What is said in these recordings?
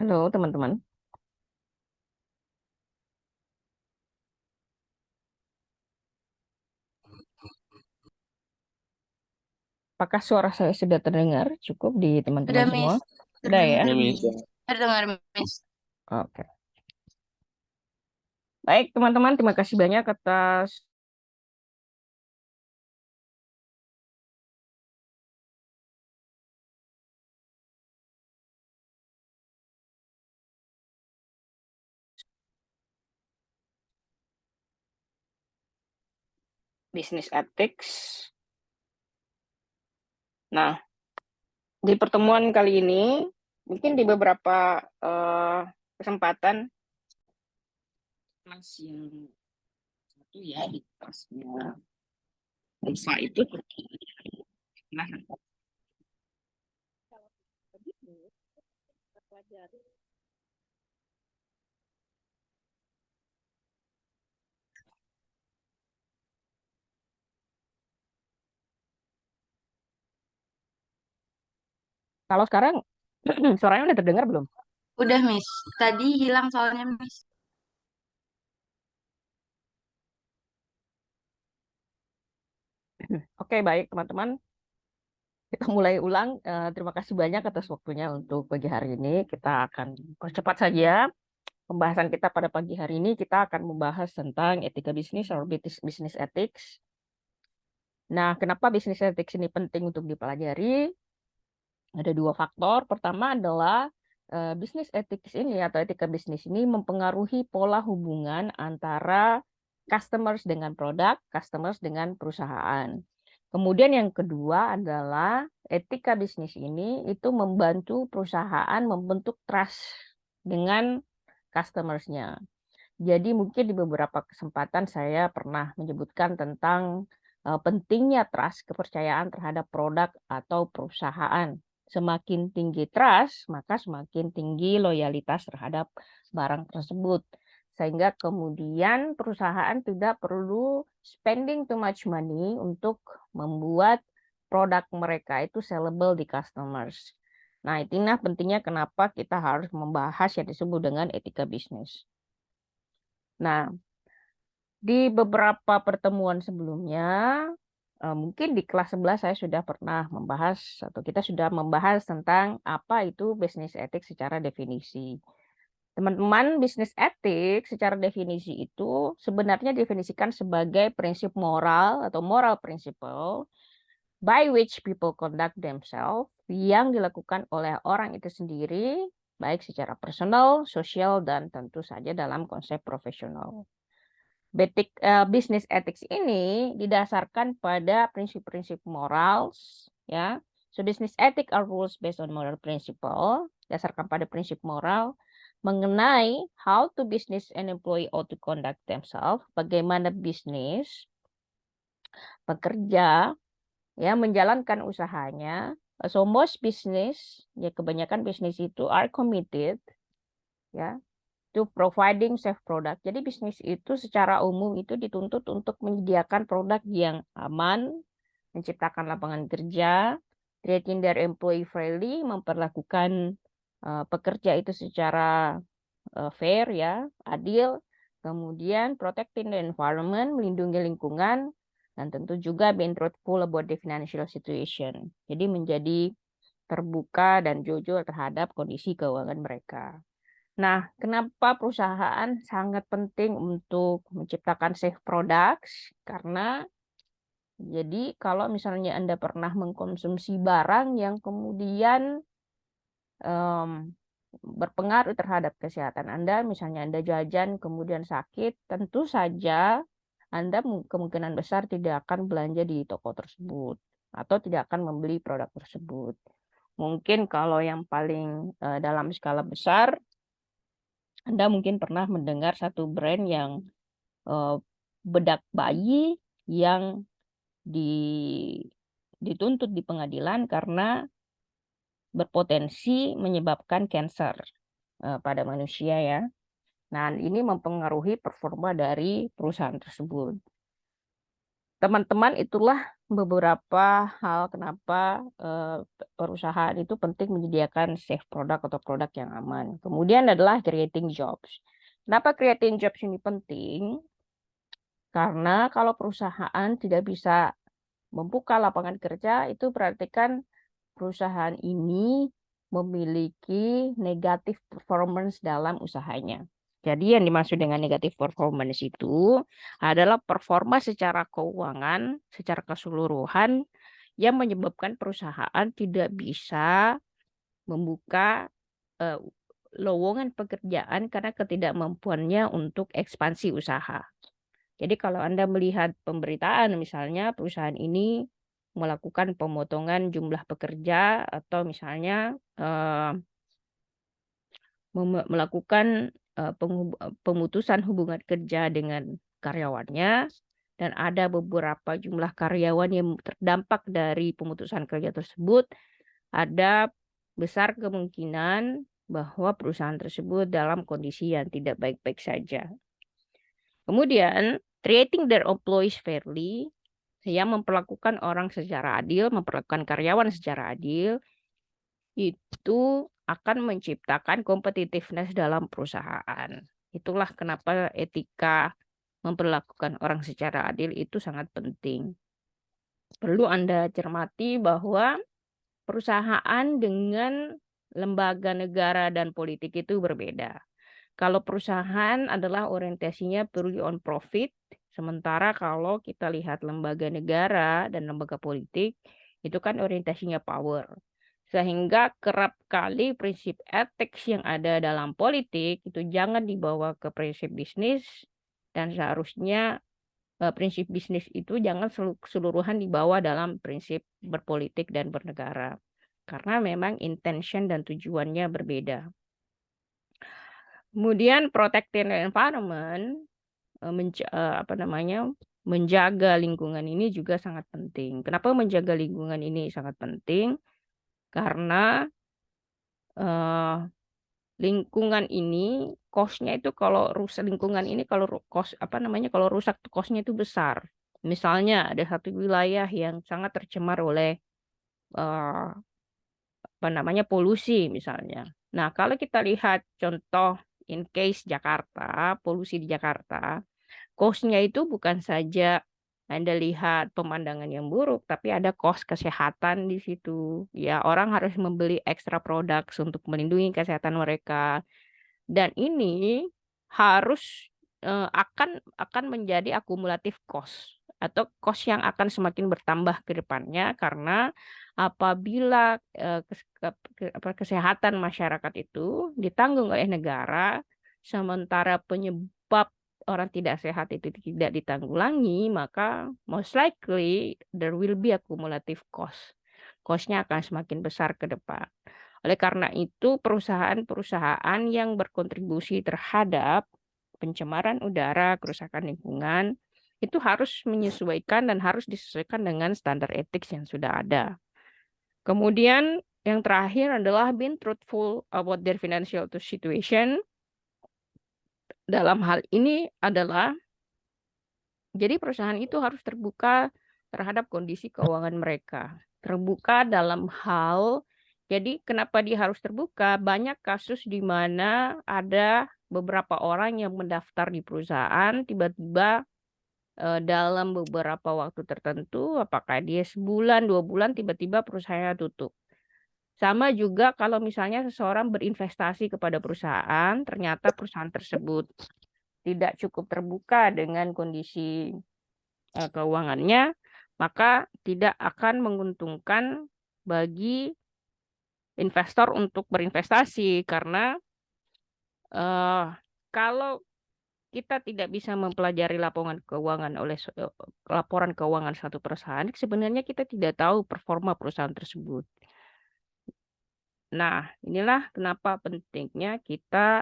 Halo teman-teman, apakah suara saya sudah terdengar cukup di Sudah, teman-teman semua? Miss. Sudah ya? Terdengar, Ya, Miss. Miss. Terdengar, Miss. Oke. Baik teman-teman, terima kasih banyak atas Business Ethics. Nah, di pertemuan kali ini, mungkin di beberapa kesempatan, kelas yang satu ya, di kelasnya Elsa itu, nah, kalau sekarang suaranya udah terdengar belum? Udah, Miss. Tadi hilang soalnya, Miss. Oke, baik teman-teman. Kita mulai ulang. Terima kasih banyak atas waktunya untuk pagi hari ini. Kita akan percepat saja pembahasan kita pada pagi hari ini. Kita akan membahas tentang etika bisnis atau business ethics. Nah, kenapa business ethics ini penting untuk dipelajari? Ada dua faktor. Pertama adalah business ethics ini atau etika bisnis ini mempengaruhi pola hubungan antara customers dengan produk, customers dengan perusahaan. Kemudian yang kedua adalah etika bisnis ini itu membantu perusahaan membentuk trust dengan customers-nya. Jadi mungkin di beberapa kesempatan saya pernah menyebutkan tentang pentingnya trust, kepercayaan terhadap produk atau perusahaan. Semakin tinggi trust, maka semakin tinggi loyalitas terhadap barang tersebut. Sehingga kemudian perusahaan tidak perlu spending too much money untuk membuat produk mereka itu sellable di customers. Nah, itulah pentingnya kenapa kita harus membahas yang disebut dengan etika bisnis. Nah, di beberapa pertemuan sebelumnya, mungkin di kelas 11 saya sudah pernah membahas atau kita sudah membahas tentang apa itu business ethics secara definisi. Teman-teman, business ethics secara definisi itu sebenarnya definisikan sebagai prinsip moral atau moral principle by which people conduct themselves yang dilakukan oleh orang itu sendiri, baik secara personal, sosial, dan tentu saja dalam konsep profesional. Business ethics ini didasarkan pada prinsip-prinsip morals, ya. So business ethics are rules based on moral principle, dasarkan pada prinsip moral mengenai how to business and employee ought to conduct themselves, bagaimana bisnis, pekerja, ya menjalankan usahanya. So most business, ya kebanyakan bisnis itu are committed, ya, to providing safe product. Jadi bisnis itu secara umum itu dituntut untuk menyediakan produk yang aman, menciptakan lapangan kerja, treating their employee fairly, memperlakukan pekerja itu secara fair ya, adil, kemudian protecting the environment, melindungi lingkungan, dan tentu juga being truthful about the financial situation. Jadi menjadi terbuka dan jujur terhadap kondisi keuangan mereka. Nah, kenapa perusahaan sangat penting untuk menciptakan safe products? Karena jadi kalau misalnya Anda pernah mengkonsumsi barang yang kemudian berpengaruh terhadap kesehatan Anda, misalnya Anda jajan kemudian sakit, tentu saja Anda kemungkinan besar tidak akan belanja di toko tersebut atau tidak akan membeli produk tersebut. Mungkin kalau yang paling dalam skala besar, Anda mungkin pernah mendengar satu brand yang bedak bayi yang dituntut di pengadilan karena berpotensi menyebabkan kanker pada manusia ya. Nah, ini mempengaruhi performa dari perusahaan tersebut. teman-teman, itulah beberapa hal kenapa perusahaan itu penting menyediakan safe product atau produk yang aman. Kemudian adalah creating jobs. Kenapa creating jobs ini penting? Karena kalau perusahaan tidak bisa membuka lapangan kerja, itu berarti kan perusahaan ini memiliki negatif performance dalam usahanya. Jadi yang dimaksud dengan negatif performance itu adalah performa secara keuangan, secara keseluruhan yang menyebabkan perusahaan tidak bisa membuka eh, lowongan pekerjaan karena ketidakmampuannya untuk ekspansi usaha. Jadi kalau Anda melihat pemberitaan misalnya perusahaan ini melakukan pemotongan jumlah pekerja atau misalnya melakukan pemutusan hubungan kerja dengan karyawannya dan ada beberapa jumlah karyawan yang terdampak dari pemutusan kerja tersebut, ada besar kemungkinan bahwa perusahaan tersebut dalam kondisi yang tidak baik-baik saja. Kemudian, treating their employees fairly, yang memperlakukan orang secara adil, memperlakukan karyawan secara adil, itu akan menciptakan competitiveness dalam perusahaan. Itulah kenapa etika memperlakukan orang secara adil itu sangat penting. Perlu Anda cermati bahwa perusahaan dengan lembaga negara dan politik itu berbeda. Kalau perusahaan adalah orientasinya purely on profit, sementara kalau kita lihat lembaga negara dan lembaga politik, itu kan orientasinya power. Sehingga kerap kali prinsip etik yang ada dalam politik itu jangan dibawa ke prinsip bisnis, dan seharusnya prinsip bisnis itu jangan keseluruhan dibawa dalam prinsip berpolitik dan bernegara. Karena memang intention dan tujuannya berbeda. Kemudian protecting the environment, menjaga lingkungan ini juga sangat penting. Kenapa menjaga lingkungan ini sangat penting? Karena lingkungan ini cost-nya itu kalau rusak lingkungan ini kalau kalau rusak tuh cost-nya itu besar. Misalnya ada satu wilayah yang sangat tercemar oleh eh, polusi misalnya. Nah, kalau kita lihat contoh in case Jakarta, polusi di Jakarta, cost-nya itu bukan saja Anda lihat pemandangan yang buruk, tapi ada cost kesehatan di situ. Ya, orang harus membeli extra produk untuk melindungi kesehatan mereka. Dan ini harus akan menjadi akumulatif cost atau cost yang akan semakin bertambah ke depannya karena apabila kesehatan masyarakat itu ditanggung oleh negara, sementara penyebab orang tidak sehat itu tidak ditanggulangi, maka most likely there will be accumulative cost. Cost-nya akan semakin besar ke depan. Oleh karena itu, perusahaan-perusahaan yang berkontribusi terhadap pencemaran udara, kerusakan lingkungan, itu harus menyesuaikan dan harus disesuaikan dengan standar etik yang sudah ada. Kemudian yang terakhir adalah being truthful about their financial situation. Dalam hal ini adalah, jadi perusahaan itu harus terbuka terhadap kondisi keuangan mereka. Terbuka dalam hal, jadi kenapa dia harus terbuka? Banyak kasus di mana ada beberapa orang yang mendaftar di perusahaan, tiba-tiba dalam beberapa waktu tertentu, apakah dia sebulan, 2 bulan, tiba-tiba perusahaannya tutup. Sama juga kalau misalnya seseorang berinvestasi kepada perusahaan, ternyata perusahaan tersebut tidak cukup terbuka dengan kondisi keuangannya, maka tidak akan menguntungkan bagi investor untuk berinvestasi karena kalau kita tidak bisa mempelajari laporan keuangan satu perusahaan, sebenarnya kita tidak tahu performa perusahaan tersebut. Nah, inilah kenapa pentingnya kita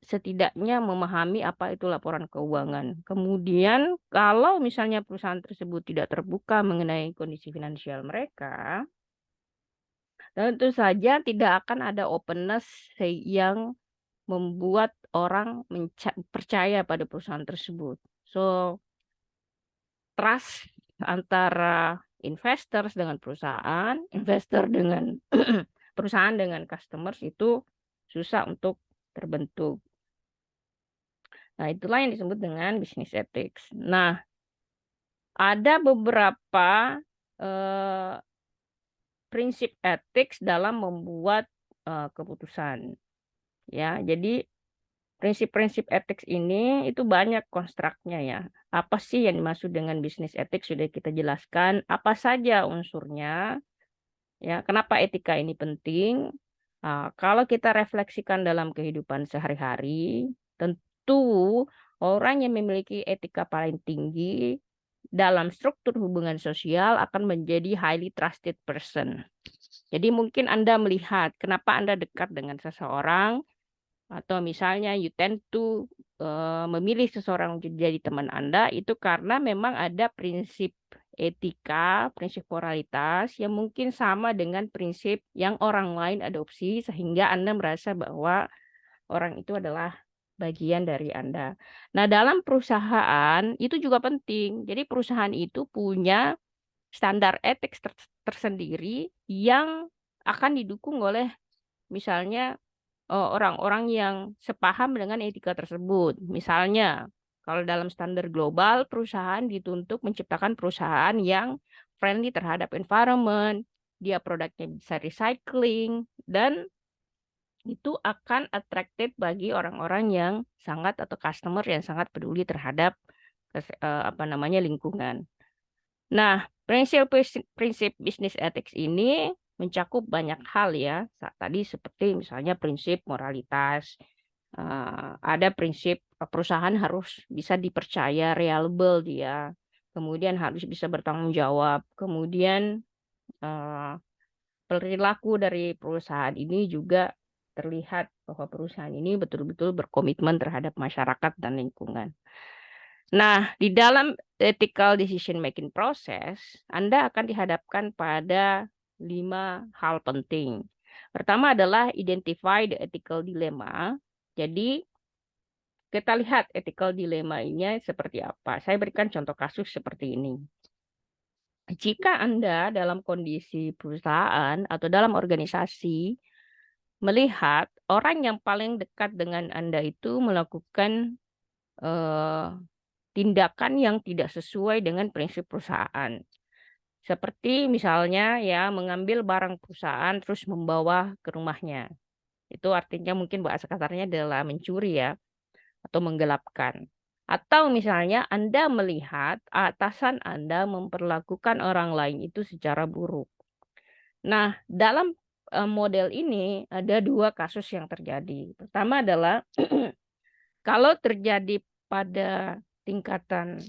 setidaknya memahami apa itu laporan keuangan. Kemudian, kalau misalnya perusahaan tersebut tidak terbuka mengenai kondisi finansial mereka, tentu saja tidak akan ada openness yang membuat orang percaya pada perusahaan tersebut. So, trust antara investors dengan perusahaan, investor dengan perusahaan dengan customers itu susah untuk terbentuk. Nah, itulah yang disebut dengan business ethics. Nah, ada beberapa prinsip etik dalam membuat keputusan. Ya, jadi prinsip-prinsip etik ini itu banyak konstruknya ya. Apa sih yang dimaksud dengan bisnis etik sudah kita jelaskan. Apa saja unsurnya? Ya, kenapa etika ini penting? Kalau kita refleksikan dalam kehidupan sehari-hari, tentu orang yang memiliki etika paling tinggi dalam struktur hubungan sosial akan menjadi highly trusted person. Jadi mungkin Anda melihat kenapa Anda dekat dengan seseorang, atau misalnya you tend to memilih seseorang untuk jadi teman Anda, itu karena memang ada prinsip etika, prinsip moralitas yang mungkin sama dengan prinsip yang orang lain adopsi, sehingga Anda merasa bahwa orang itu adalah bagian dari Anda. Nah, dalam perusahaan itu juga penting. Jadi perusahaan itu punya standar etik tersendiri yang akan didukung oleh misalnya orang-orang yang sepaham dengan etika tersebut. Misalnya, kalau dalam standar global, perusahaan dituntut menciptakan perusahaan yang friendly terhadap environment, dia produknya bisa recycling, dan itu akan attractive bagi orang-orang yang sangat atau customer yang sangat peduli terhadap lingkungan. Nah, prinsip bisnis ethics ini mencakup banyak hal ya. Tadi seperti misalnya prinsip moralitas, ada prinsip perusahaan harus bisa dipercaya, reliable dia, kemudian harus bisa bertanggung jawab, kemudian eh, perilaku dari perusahaan ini juga terlihat bahwa perusahaan ini betul-betul berkomitmen terhadap masyarakat dan lingkungan. Nah, di dalam ethical decision making process, Anda akan dihadapkan pada 5 hal penting. Pertama adalah identify the ethical dilemma. Jadi, kita lihat ethical dilemma ini seperti apa. Saya berikan contoh kasus seperti ini. Jika Anda dalam kondisi perusahaan atau dalam organisasi melihat orang yang paling dekat dengan Anda itu melakukan eh, tindakan yang tidak sesuai dengan prinsip perusahaan. Seperti misalnya ya mengambil barang perusahaan terus membawa ke rumahnya. Itu artinya mungkin bahasa kasarnya adalah mencuri ya atau menggelapkan. Atau misalnya Anda melihat atasan Anda memperlakukan orang lain itu secara buruk. Nah, dalam model ini ada 2 kasus yang terjadi. Pertama adalah kalau terjadi pada tingkatan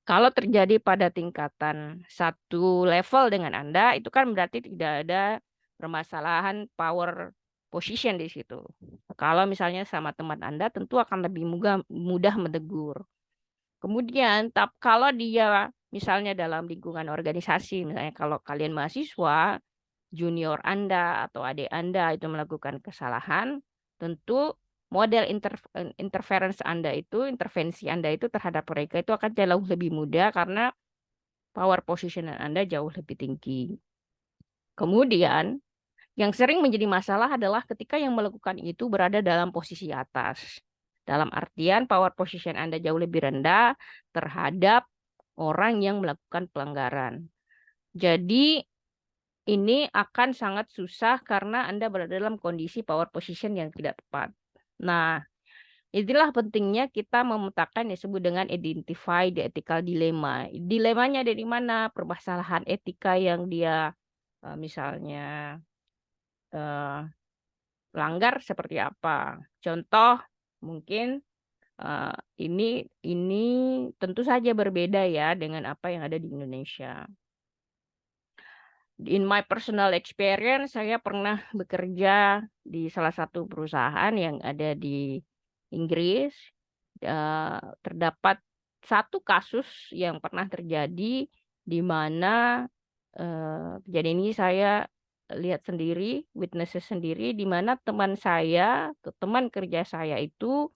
Kalau terjadi pada tingkatan satu level dengan Anda, itu kan berarti tidak ada permasalahan power position di situ. Kalau misalnya sama teman Anda, tentu akan lebih mudah menegur. Kemudian, kalau dia misalnya dalam lingkungan organisasi, misalnya kalau kalian mahasiswa, junior Anda atau adik Anda itu melakukan kesalahan, tentu model intervensi Anda itu terhadap mereka itu akan jauh lebih mudah karena power position Anda jauh lebih tinggi. Kemudian, yang sering menjadi masalah adalah ketika yang melakukan itu berada dalam posisi atas. Dalam artian power position Anda jauh lebih rendah terhadap orang yang melakukan pelanggaran. Jadi, ini akan sangat susah karena Anda berada dalam kondisi power position yang tidak tepat. Nah, inilah pentingnya kita memetakan yang disebut dengan identify the ethical dilemma. Dilemanya dari mana? Permasalahan etika yang dia misalnya langgar seperti apa? Contoh mungkin ini tentu saja berbeda ya dengan apa yang ada di Indonesia. In my personal experience, saya pernah bekerja di salah satu perusahaan yang ada di Inggris. Terdapat satu kasus yang pernah terjadi di mana kejadian ini saya lihat sendiri, witnesses sendiri, di mana teman saya, teman kerja saya itu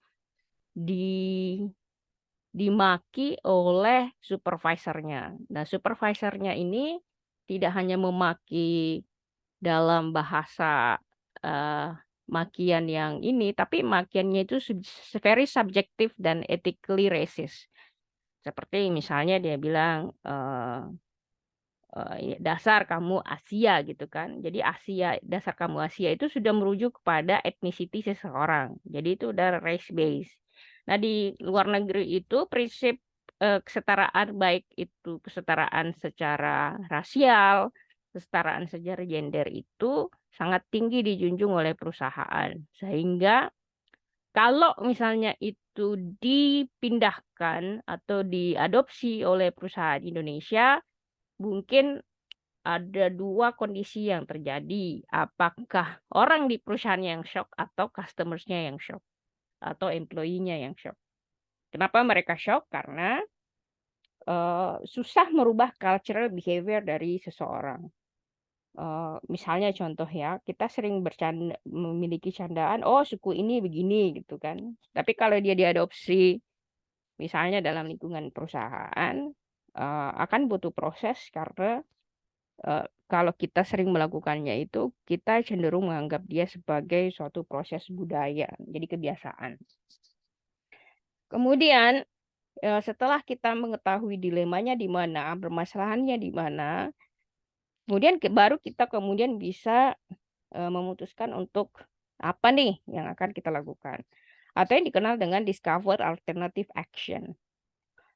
dimaki oleh supervisornya. Nah, supervisornya ini tidak hanya memaki dalam bahasa makian yang ini, tapi makiannya itu very subjective dan ethically racist. Seperti misalnya dia bilang dasar kamu Asia gitu kan. Jadi dasar kamu Asia itu sudah merujuk kepada etnisiti seseorang. Jadi itu udah race based. Nah, di luar negeri itu prinsip kesetaraan, baik itu kesetaraan secara rasial, kesetaraan secara gender itu sangat tinggi dijunjung oleh perusahaan. Sehingga kalau misalnya itu dipindahkan atau diadopsi oleh perusahaan Indonesia, mungkin ada dua kondisi yang terjadi. Apakah orang di perusahaan yang shock atau customersnya yang shock atau employee-nya yang shock. Kenapa mereka shock? Karena susah merubah cultural behavior dari seseorang. Misalnya contoh ya, kita sering memiliki candaan, oh suku ini begini gitu kan. Tapi kalau dia diadopsi, misalnya dalam lingkungan perusahaan, akan butuh proses karena kalau kita sering melakukannya itu, kita cenderung menganggap dia sebagai suatu proses budaya, jadi kebiasaan. Kemudian, setelah kita mengetahui dilemanya di mana, permasalahannya di mana, kemudian baru kita kemudian bisa memutuskan untuk apa nih yang akan kita lakukan. Atau yang dikenal dengan discover alternative action.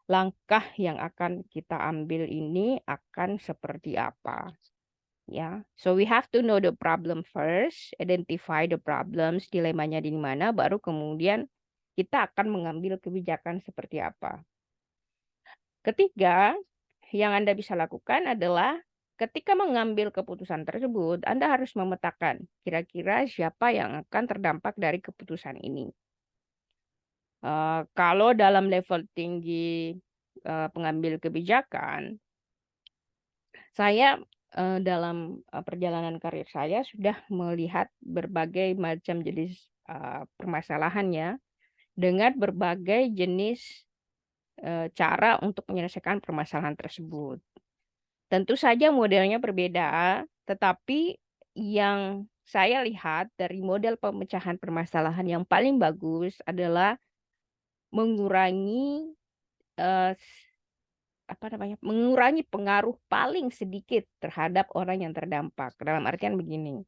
Langkah yang akan kita ambil ini akan seperti apa? Ya, so we have to know the problem first, identify the problems, dilemanya di mana, baru kemudian kita akan mengambil kebijakan seperti apa. Ketiga, yang Anda bisa lakukan adalah ketika mengambil keputusan tersebut, Anda harus memetakan kira-kira siapa yang akan terdampak dari keputusan ini. Kalau dalam level tinggi pengambil kebijakan, saya dalam perjalanan karir saya sudah melihat berbagai macam jenis permasalahannya dengan berbagai jenis cara untuk menyelesaikan permasalahan tersebut. Tentu saja modelnya berbeda, tetapi yang saya lihat dari model pemecahan permasalahan yang paling bagus adalah mengurangi mengurangi pengaruh paling sedikit terhadap orang yang terdampak. Dalam artian begini,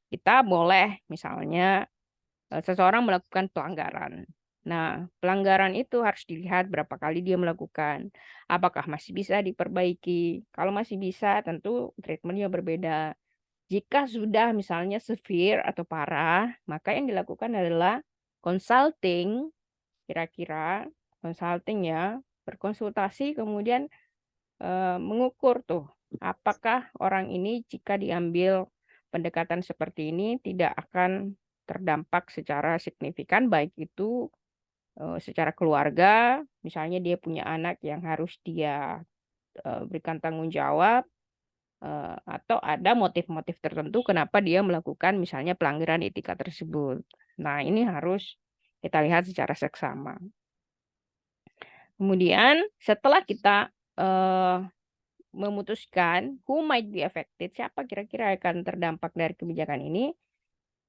kita boleh misalnya seseorang melakukan pelanggaran. Nah, pelanggaran itu harus dilihat berapa kali dia melakukan. Apakah masih bisa diperbaiki? Kalau masih bisa, tentu treatmentnya berbeda. Jika sudah misalnya severe atau parah, maka yang dilakukan adalah consulting, kira-kira consulting ya, berkonsultasi kemudian mengukur tuh apakah orang ini jika diambil pendekatan seperti ini tidak akan terdampak secara signifikan, baik itu secara keluarga, misalnya dia punya anak yang harus dia berikan tanggung jawab, atau ada motif-motif tertentu kenapa dia melakukan misalnya pelanggaran etika tersebut. Nah, ini harus kita lihat secara seksama. Kemudian setelah kita memutuskan who might be affected, siapa kira-kira akan terdampak dari kebijakan ini.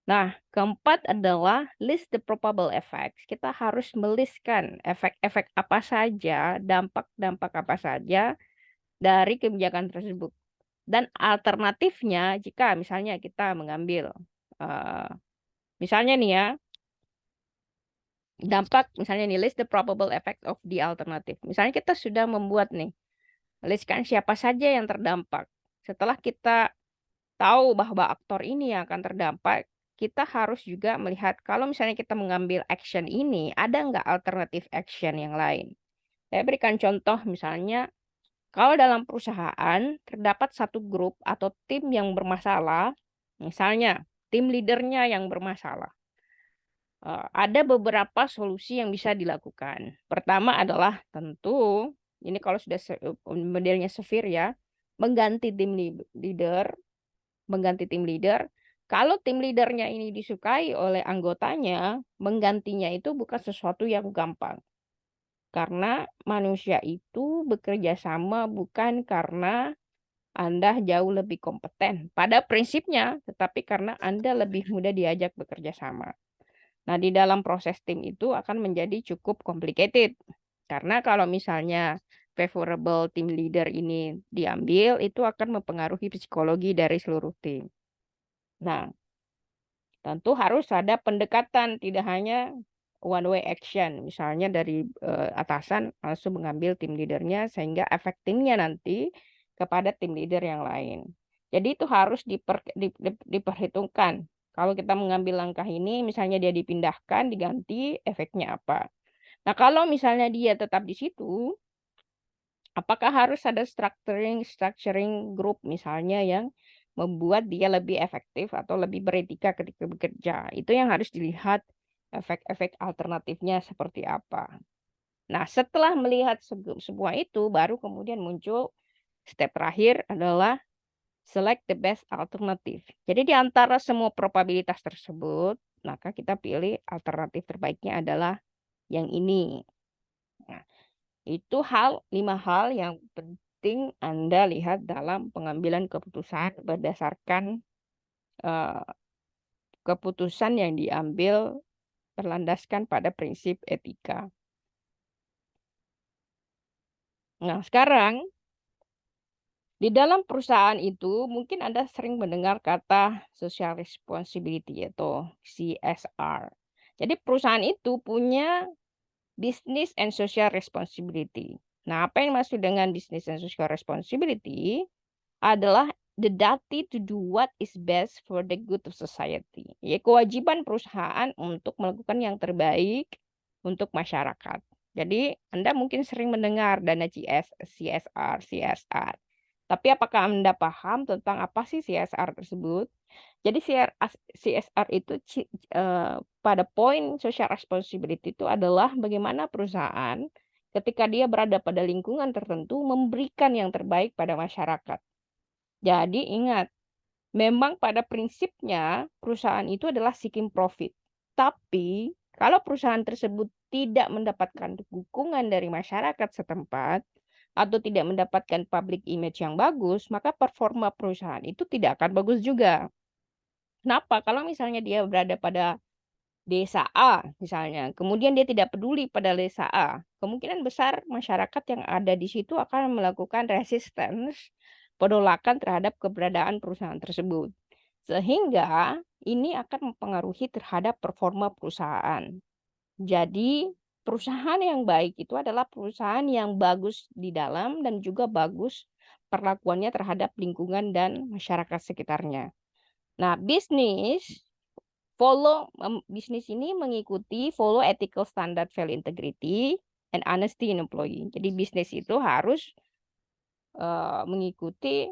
Nah, keempat adalah list the probable effects. Kita harus meliskan efek-efek apa saja, dampak-dampak apa saja dari kebijakan tersebut. Dan alternatifnya jika misalnya kita mengambil, misalnya nih ya, dampak misalnya nih list the probable effect of the alternative. Misalnya kita sudah membuat nih, listkan siapa saja yang terdampak. Setelah kita tahu bahwa aktor ini yang akan terdampak, kita harus juga melihat kalau misalnya kita mengambil action ini, ada nggak alternatif action yang lain. Saya berikan contoh misalnya, kalau dalam perusahaan terdapat satu grup atau tim yang bermasalah, misalnya tim leadernya yang bermasalah, ada beberapa solusi yang bisa dilakukan. Pertama adalah tentu, ini kalau sudah modelnya severe ya, mengganti tim leader, Kalau tim leadernya ini disukai oleh anggotanya, menggantinya itu bukan sesuatu yang gampang. Karena manusia itu bekerja sama bukan karena Anda jauh lebih kompeten pada prinsipnya, tetapi karena Anda lebih mudah diajak bekerja sama. Nah, di dalam proses tim itu akan menjadi cukup complicated. Karena kalau misalnya favorable team leader ini diambil, itu akan mempengaruhi psikologi dari seluruh tim. Nah, tentu harus ada pendekatan, tidak hanya one way action. Misalnya dari atasan langsung mengambil tim leadernya sehingga efek timnya nanti kepada tim leader yang lain. Jadi itu harus diperhitungkan. Kalau kita mengambil langkah ini, misalnya dia dipindahkan, diganti, efeknya apa? Nah, kalau misalnya dia tetap di situ, apakah harus ada structuring grup misalnya yang membuat dia lebih efektif atau lebih beretika ketika bekerja? Itu yang harus dilihat efek-efek alternatifnya seperti apa. Nah, setelah melihat semua itu, baru kemudian muncul step terakhir adalah select the best alternative. Jadi di antara semua probabilitas tersebut, maka kita pilih alternatif terbaiknya adalah yang ini. Nah, itu 5 hal yang penting Anda lihat dalam pengambilan keputusan berdasarkan eh, keputusan yang diambil berlandaskan pada prinsip etika. Nah, sekarang di dalam perusahaan itu mungkin Anda sering mendengar kata social responsibility atau CSR. Jadi perusahaan itu punya business and social responsibility. Nah, apa yang maksud dengan business and social responsibility adalah the duty to do what is best for the good of society. Ya, kewajiban perusahaan untuk melakukan yang terbaik untuk masyarakat. Jadi, Anda mungkin sering mendengar dana CSR, CSR. Tapi apakah Anda paham tentang apa sih CSR tersebut? Jadi CSR itu pada poin social responsibility itu adalah bagaimana perusahaan ketika dia berada pada lingkungan tertentu memberikan yang terbaik pada masyarakat. Jadi ingat, memang pada prinsipnya perusahaan itu adalah seeking profit. Tapi kalau perusahaan tersebut tidak mendapatkan dukungan dari masyarakat setempat atau tidak mendapatkan public image yang bagus, maka performa perusahaan itu tidak akan bagus juga. Kenapa? Kalau misalnya dia berada pada desa A misalnya, kemudian dia tidak peduli pada desa A, kemungkinan besar masyarakat yang ada di situ akan melakukan resistance, penolakan terhadap keberadaan perusahaan tersebut. Sehingga ini akan mempengaruhi terhadap performa perusahaan. Jadi, perusahaan yang baik itu adalah perusahaan yang bagus di dalam dan juga bagus perlakuannya terhadap lingkungan dan masyarakat sekitarnya. Nah, bisnis ini mengikuti follow ethical standard, value integrity, and honesty in employee. Jadi bisnis itu harus mengikuti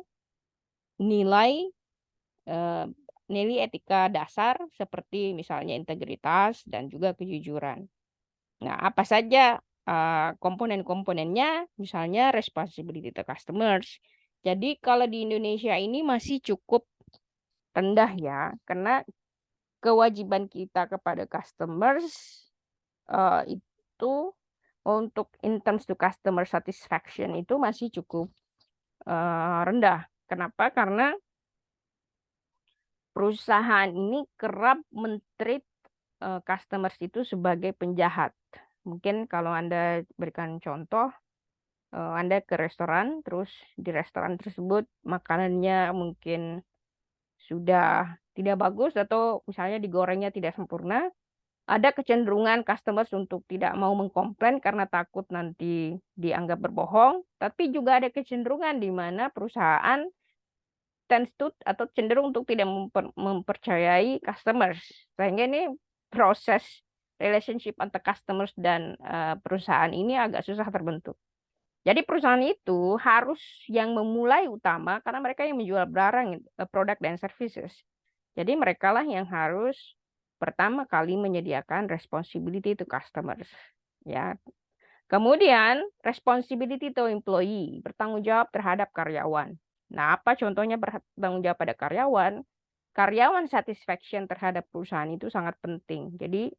nilai eh, nilai etika dasar seperti misalnya integritas dan juga kejujuran. Nah, apa saja komponen-komponennya? Misalnya responsibility to customers. Jadi kalau di Indonesia ini masih cukup rendah ya, karena kewajiban kita kepada customers itu untuk in terms to customer satisfaction itu masih cukup rendah. Kenapa? Karena perusahaan ini kerap men-treat customers itu sebagai penjahat. Mungkin kalau Anda berikan contoh, Anda ke restoran, terus di restoran tersebut makanannya mungkin sudah tidak bagus atau misalnya digorengnya tidak sempurna, ada kecenderungan customers untuk tidak mau mengkomplain karena takut nanti dianggap berbohong, tapi juga ada kecenderungan di mana perusahaan tends to atau cenderung untuk tidak mempercayai customers. Sehingga ini proses relationship antara customers dan perusahaan ini agak susah terbentuk. Jadi perusahaan itu harus yang memulai utama karena mereka yang menjual barang, produk dan services. Jadi mereka lah yang harus pertama kali menyediakan responsibility to customers. Ya. Kemudian responsibility to employee, bertanggung jawab terhadap karyawan. Nah, apa contohnya bertanggung jawab pada karyawan? karyawan satisfaction terhadap perusahaan itu sangat penting. Jadi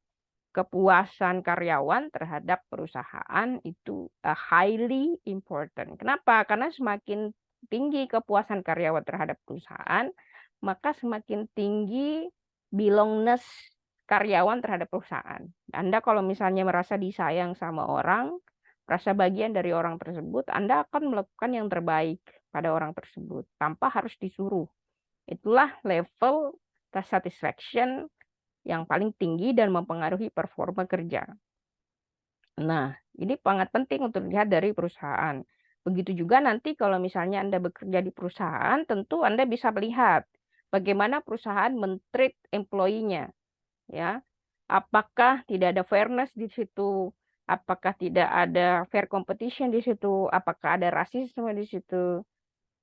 kepuasan karyawan terhadap perusahaan itu highly important. Kenapa? Karena semakin tinggi kepuasan karyawan terhadap perusahaan, maka semakin tinggi belongingness karyawan terhadap perusahaan. Anda kalau misalnya merasa disayang sama orang, merasa bagian dari orang tersebut, Anda akan melakukan yang terbaik pada orang tersebut tanpa harus disuruh. Itulah level satisfaction yang paling tinggi dan mempengaruhi performa kerja. Nah, ini sangat penting untuk dilihat dari perusahaan. Begitu juga nanti kalau misalnya Anda bekerja di perusahaan, tentu Anda bisa melihat bagaimana perusahaan men-treat employee-nya, ya. Apakah tidak ada fairness di situ? Apakah tidak ada fair competition di situ? Apakah ada rasisme di situ?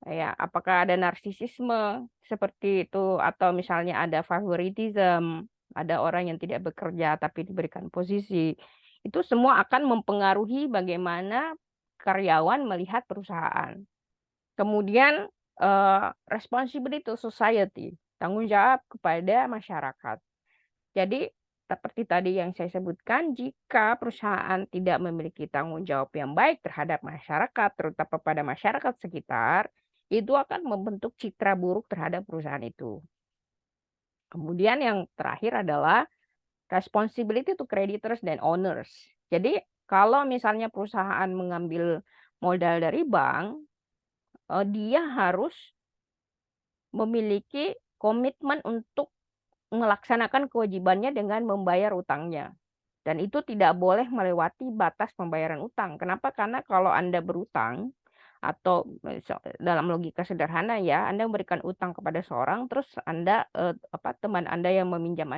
Ya, apakah ada narsisisme seperti itu atau misalnya ada favoritism, ada orang yang tidak bekerja tapi diberikan posisi. Itu semua akan mempengaruhi bagaimana karyawan melihat perusahaan. Kemudian responsibility to society, tanggung jawab kepada masyarakat. Jadi seperti tadi yang saya sebutkan, jika perusahaan tidak memiliki tanggung jawab yang baik terhadap masyarakat, terutama pada masyarakat sekitar, itu akan membentuk citra buruk terhadap perusahaan itu. Kemudian yang terakhir adalah responsibility to creditors dan owners. Jadi kalau misalnya perusahaan mengambil modal dari bank, dia harus memiliki komitmen untuk melaksanakan kewajibannya dengan membayar utangnya. Dan itu tidak boleh melewati batas pembayaran utang. Kenapa? Karena kalau Anda berutang, atau dalam logika sederhana ya, Anda memberikan utang kepada seorang, terus teman Anda yang meminjam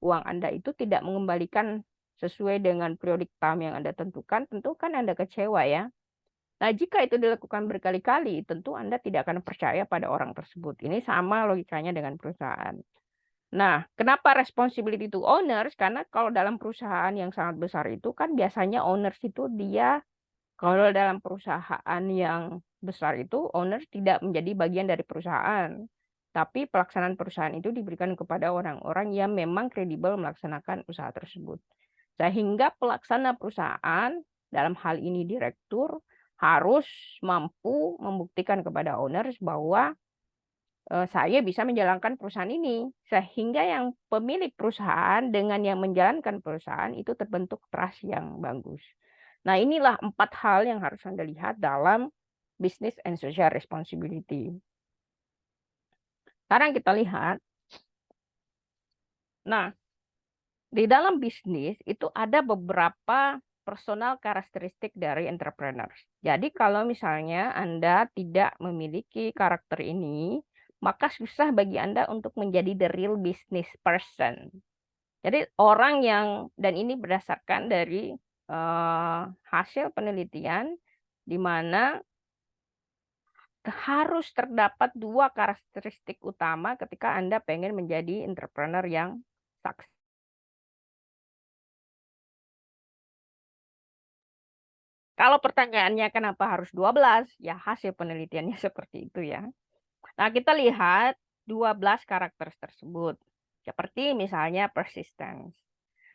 uang Anda itu tidak mengembalikan sesuai dengan periodik tahun yang Anda tentukan, tentu kan Anda kecewa ya. Nah, jika itu dilakukan berkali-kali, tentu Anda tidak akan percaya pada orang tersebut. Ini sama logikanya dengan perusahaan. Nah, kenapa responsibility to owners? Karena kalau dalam perusahaan yang sangat besar itu kan biasanya owners itu dia, kalau dalam perusahaan yang besar itu owners tidak menjadi bagian dari perusahaan. Tapi pelaksanaan perusahaan itu diberikan kepada orang-orang yang memang kredibel melaksanakan usaha tersebut. Sehingga pelaksana perusahaan, dalam hal ini direktur, harus mampu membuktikan kepada owners bahwa saya bisa menjalankan perusahaan ini. Sehingga yang pemilik perusahaan dengan yang menjalankan perusahaan itu terbentuk trust yang bagus. Nah, inilah 4 hal yang harus Anda lihat dalam business and social responsibility. Sekarang kita lihat. Nah, di dalam bisnis itu ada beberapa personal karakteristik dari entrepreneurs. Jadi kalau misalnya Anda tidak memiliki karakter ini, maka susah bagi Anda untuk menjadi the real business person. Jadi orang yang, dan ini berdasarkan dari hasil penelitian, di mana harus terdapat 2 karakteristik utama ketika Anda pengen menjadi entrepreneur yang sukses. Kalau pertanyaannya kenapa harus 12? Ya hasil penelitiannya seperti itu ya. Nah, kita lihat 12 karakter tersebut. Seperti misalnya persistence.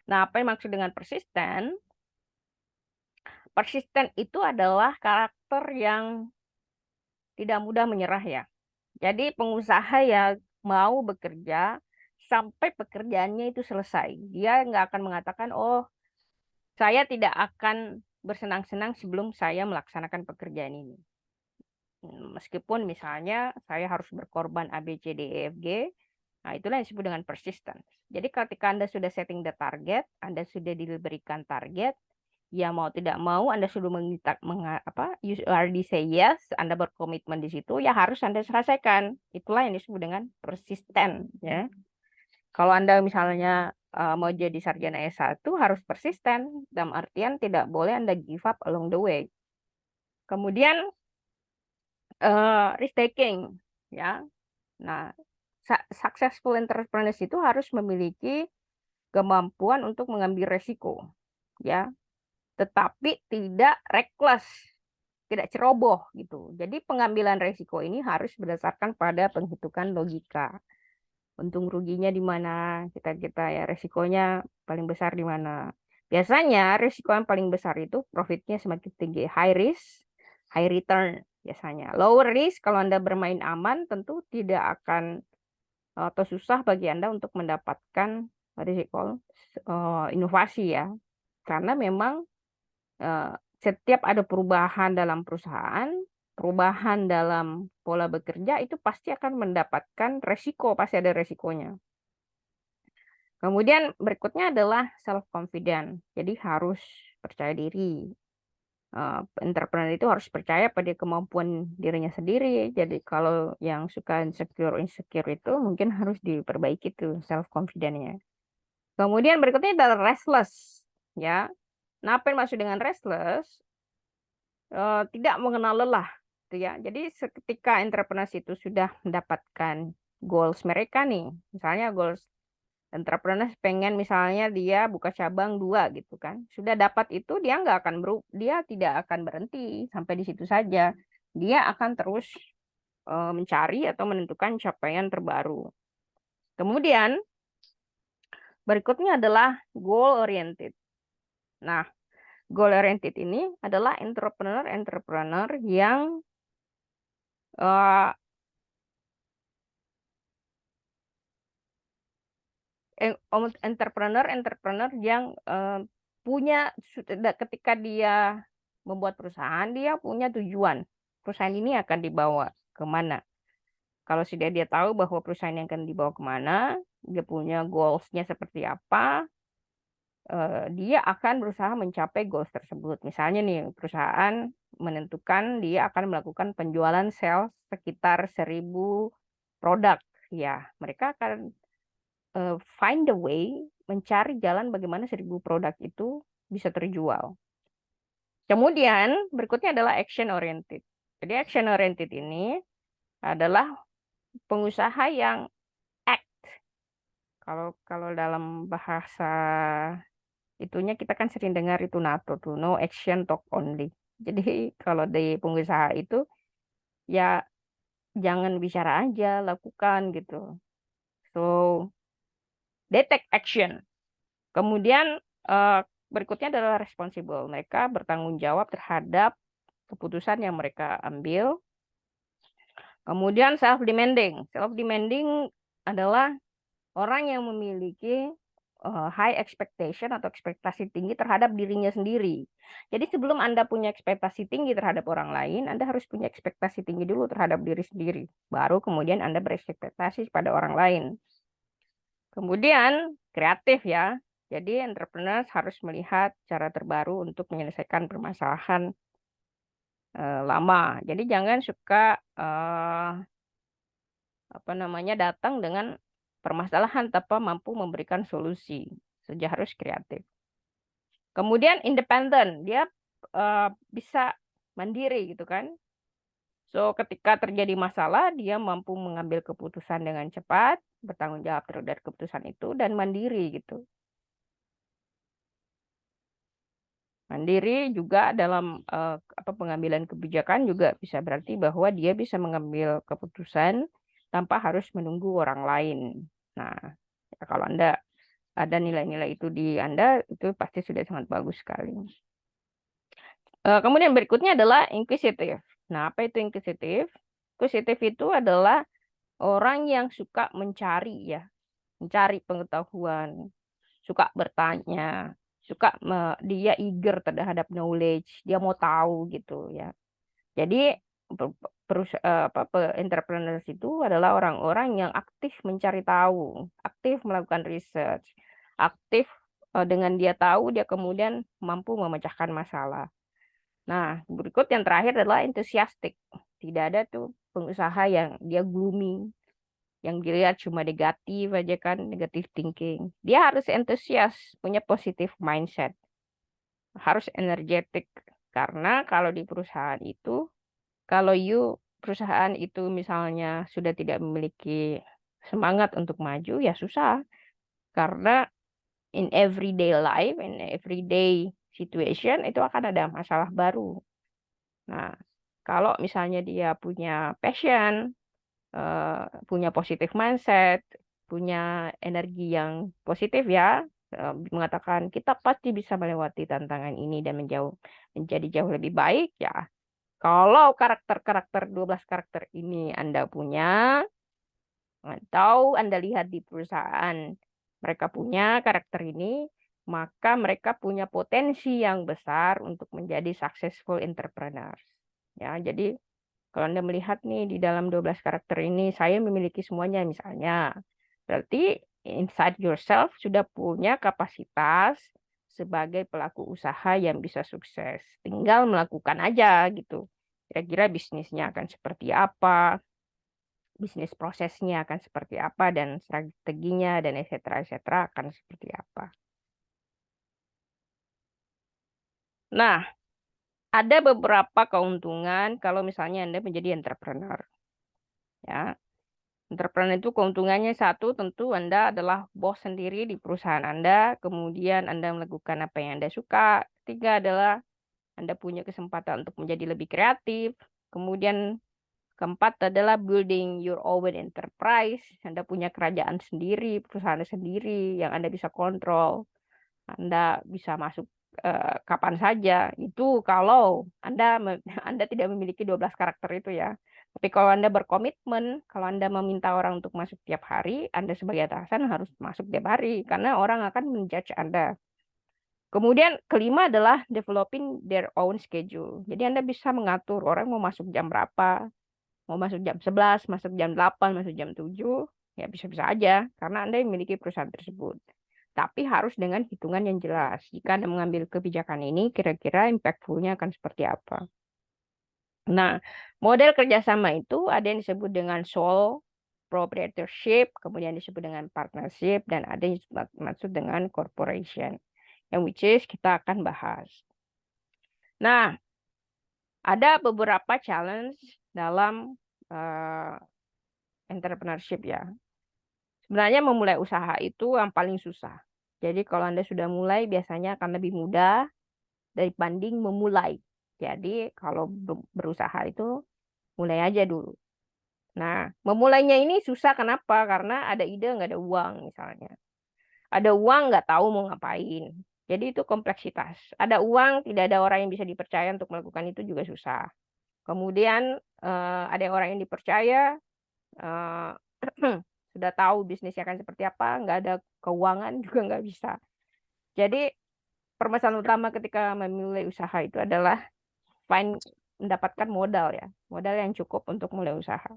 Nah, apa yang maksud dengan persisten? Persisten itu adalah karakter yang tidak mudah menyerah ya. Jadi pengusaha yang mau bekerja sampai pekerjaannya itu selesai. Dia nggak akan mengatakan, oh saya tidak akan bersenang-senang sebelum saya melaksanakan pekerjaan ini. Meskipun misalnya saya harus berkorban A, B, C, D, E, F, G, nah itulah yang disebut dengan persistence. Jadi ketika Anda sudah setting the target, Anda sudah diberikan target, ya mau tidak mau Anda sudah you already say yes, Anda berkomitmen di situ, ya harus Anda selesaikan. Itulah yang disebut dengan persisten, ya. Kalau Anda misalnya mau jadi sarjana S1 harus persisten, dalam artian tidak boleh Anda give up along the way. Kemudian risk taking, ya. Nah, successful entrepreneurs itu harus memiliki kemampuan untuk mengambil resiko, ya. Tetapi tidak reckless, tidak ceroboh gitu. Jadi pengambilan resiko ini harus berdasarkan pada penghitungan logika. untung ruginya di mana, kita ya resikonya paling besar di mana. Biasanya resiko yang paling besar itu profitnya semakin tinggi, high risk, high return biasanya. Low risk kalau Anda bermain aman tentu tidak akan atau susah bagi Anda untuk mendapatkan risiko inovasi ya. Karena memang eh, setiap ada perubahan dalam perusahaan, perubahan dalam pola bekerja itu pasti akan mendapatkan resiko, pasti ada resikonya. Kemudian berikutnya adalah self confident. Jadi harus percaya diri. Entrepreneur itu harus percaya pada kemampuan dirinya sendiri. Jadi kalau yang suka insecure itu mungkin harus diperbaiki tuh self confidentnya. Kemudian berikutnya adalah restless, ya. Nah, apa yang maksud dengan restless? Tidak mengenal lelah, gitu ya. Jadi ketika entrepreneur itu sudah mendapatkan goals mereka nih, misalnya goals entrepreneur pengen misalnya dia buka cabang 2 gitu kan, sudah dapat itu dia nggak akan dia tidak akan berhenti sampai di situ saja, dia akan terus mencari atau menentukan capaian terbaru. Kemudian berikutnya adalah goal oriented. Nah, goal oriented ini adalah entrepreneur yang eh, entrepreneur yang punya ketika dia membuat perusahaan dia punya tujuan perusahaan ini akan dibawa kemana. Kalau sudah dia tahu bahwa perusahaan yang akan dibawa kemana, dia punya goalsnya seperti apa, dia akan berusaha mencapai goals tersebut. Misalnya nih perusahaan menentukan dia akan melakukan penjualan sales sekitar 1.000 produk, ya mereka akan find the way, mencari jalan bagaimana 1.000 produk itu bisa terjual. Kemudian berikutnya adalah action oriented. Jadi action oriented ini adalah pengusaha yang act. Kalau kalau dalam bahasa itunya kita kan sering dengar itu NATO tuh, no action talk only. Jadi kalau di pengusaha itu ya jangan bicara aja, lakukan gitu. So, they take action. Kemudian berikutnya adalah responsible. Mereka bertanggung jawab terhadap keputusan yang mereka ambil. Kemudian self-demanding. Self-demanding adalah orang yang memiliki high expectation atau ekspektasi tinggi terhadap dirinya sendiri. Jadi sebelum Anda punya ekspektasi tinggi terhadap orang lain, Anda harus punya ekspektasi tinggi dulu terhadap diri sendiri. Baru kemudian Anda berekspektasi pada orang lain. Kemudian kreatif ya. Jadi entrepreneur harus melihat cara terbaru untuk menyelesaikan permasalahan lama. Jadi jangan suka apa namanya datang dengan permasalahan tanpa mampu memberikan solusi. Saja harus kreatif. Kemudian independen, dia bisa mandiri gitu kan. So ketika terjadi masalah, dia mampu mengambil keputusan dengan cepat, bertanggung jawab terhadap keputusan itu dan mandiri gitu. Mandiri juga dalam apa pengambilan kebijakan juga bisa berarti bahwa dia bisa mengambil keputusan tanpa harus menunggu orang lain. Nah, ya kalau Anda ada nilai-nilai itu di Anda, itu pasti sudah sangat bagus sekali. Kemudian berikutnya adalah inquisitive. Nah, apa itu inquisitive? Inquisitive itu adalah orang yang suka mencari ya, mencari pengetahuan, suka bertanya, dia eager terhadap knowledge, dia mau tahu gitu ya. Jadi entrepreneurs itu adalah orang-orang yang aktif mencari tahu, aktif melakukan research, aktif dengan dia tahu dia kemudian mampu memecahkan masalah. Nah, berikut yang terakhir adalah enthusiastic. Tidak ada tuh pengusaha yang dia gloomy, yang dilihat cuma negatif aja kan, negative thinking. Dia harus entusias, punya positive mindset, harus energetic. Karena kalau di perusahaan itu, kalau perusahaan itu misalnya sudah tidak memiliki semangat untuk maju, ya susah. Karena in everyday life, in everyday situation, itu akan ada masalah baru. Nah, kalau misalnya dia punya passion, punya positive mindset, punya energi yang positif ya, mengatakan kita pasti bisa melewati tantangan ini dan menjadi jauh lebih baik ya. Kalau karakter-karakter 12 karakter ini Anda punya, atau Anda lihat di perusahaan mereka punya karakter ini, maka mereka punya potensi yang besar untuk menjadi successful entrepreneurs. Ya, jadi kalau Anda melihat nih di dalam 12 karakter ini, saya memiliki semuanya misalnya. Berarti inside yourself sudah punya kapasitas sebagai pelaku usaha yang bisa sukses. Tinggal melakukan aja gitu. Kira-kira bisnisnya akan seperti apa, bisnis prosesnya akan seperti apa, dan strateginya, dan et cetera akan seperti apa. Nah, ada beberapa keuntungan kalau misalnya Anda menjadi entrepreneur. Ya, entrepreneur itu keuntungannya satu, tentu Anda adalah bos sendiri di perusahaan Anda, kemudian Anda melakukan apa yang Anda suka. Ketiga adalah Anda punya kesempatan untuk menjadi lebih kreatif. Kemudian keempat adalah building your own enterprise. Anda punya kerajaan sendiri, perusahaan sendiri yang Anda bisa kontrol. Anda bisa masuk kapan saja. Itu kalau Anda Anda tidak memiliki 12 karakter itu ya. Tapi kalau Anda berkomitmen, kalau Anda meminta orang untuk masuk tiap hari, Anda sebagai atasan harus masuk tiap hari karena orang akan menjudge Anda. Kemudian kelima adalah developing their own schedule. Jadi Anda bisa mengatur orang mau masuk jam berapa, mau masuk jam 11, masuk jam 8, masuk jam 7, ya bisa-bisa aja karena Anda memiliki perusahaan tersebut. Tapi harus dengan hitungan yang jelas. Jika Anda mengambil kebijakan ini, kira-kira impactful-nya akan seperti apa. Nah, model kerjasama itu ada yang disebut dengan sole proprietorship, kemudian disebut dengan partnership, dan ada yang dimaksud dengan corporation. Yang which is kita akan bahas. Nah, ada beberapa challenge dalam entrepreneurship ya. Sebenarnya memulai usaha itu yang paling susah. Jadi kalau Anda sudah mulai biasanya akan lebih mudah dibanding memulai. Jadi kalau berusaha itu mulai aja dulu. Nah, memulainya ini susah kenapa? Karena ada ide nggak ada uang misalnya. Ada uang nggak tahu mau ngapain. Jadi itu kompleksitas. Ada uang tidak ada orang yang bisa dipercaya untuk melakukan itu juga susah. Kemudian ada orang yang dipercaya eh, sudah tahu bisnisnya akan seperti apa, nggak ada keuangan juga nggak bisa. Jadi permasalahan utama ketika memulai usaha itu adalah mendapatkan modal ya, modal yang cukup untuk mulai usaha.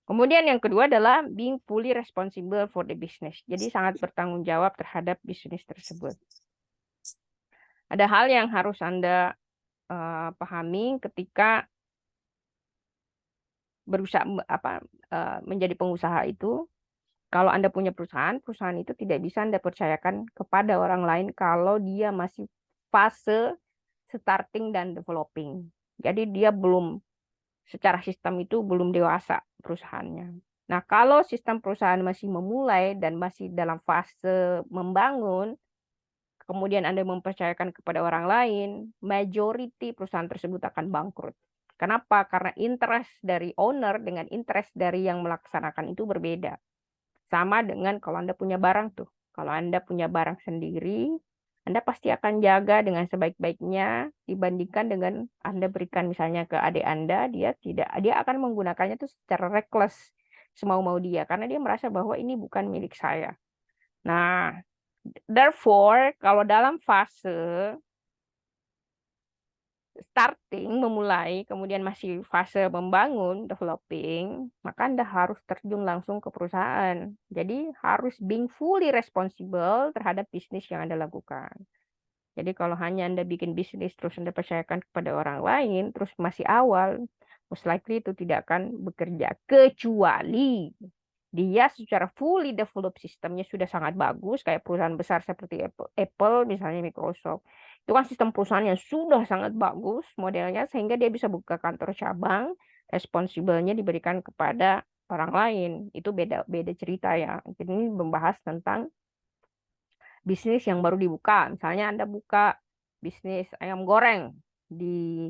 Kemudian yang kedua adalah being fully responsible for the business. Jadi sangat bertanggung jawab terhadap bisnis tersebut. Ada hal yang harus Anda pahami ketika berusaha menjadi pengusaha itu. Kalau Anda punya perusahaan, perusahaan itu tidak bisa Anda percayakan kepada orang lain kalau dia masih fase starting dan developing. Jadi dia belum secara sistem itu belum dewasa perusahaannya. Nah, kalau sistem perusahaan masih memulai dan masih dalam fase membangun, kemudian Anda mempercayakan kepada orang lain, majority perusahaan tersebut akan bangkrut. Kenapa? Karena interest dari owner dengan interest dari yang melaksanakan itu berbeda. Sama dengan kalau Anda punya barang tuh. Kalau Anda punya barang sendiri, Anda pasti akan jaga dengan sebaik-baiknya dibandingkan dengan Anda berikan misalnya ke adik Anda, dia akan menggunakannya tuh secara reckless, semau-mau dia karena dia merasa bahwa ini bukan milik saya. Nah, therefore kalau dalam fase starting, memulai, kemudian masih fase membangun, developing, maka Anda harus terjun langsung ke perusahaan. Jadi harus being fully responsible terhadap bisnis yang Anda lakukan. Jadi kalau hanya Anda bikin bisnis terus Anda percayakan kepada orang lain, terus masih awal, most likely itu tidak akan bekerja. Kecuali dia secara fully develop sistemnya sudah sangat bagus, kayak perusahaan besar seperti Apple misalnya Microsoft. Itu kan sistem perusahaan yang sudah sangat bagus modelnya, sehingga dia bisa buka kantor cabang, responsibelnya diberikan kepada orang lain. Itu beda beda cerita ya. Ini membahas tentang bisnis yang baru dibuka. Misalnya Anda buka bisnis ayam goreng di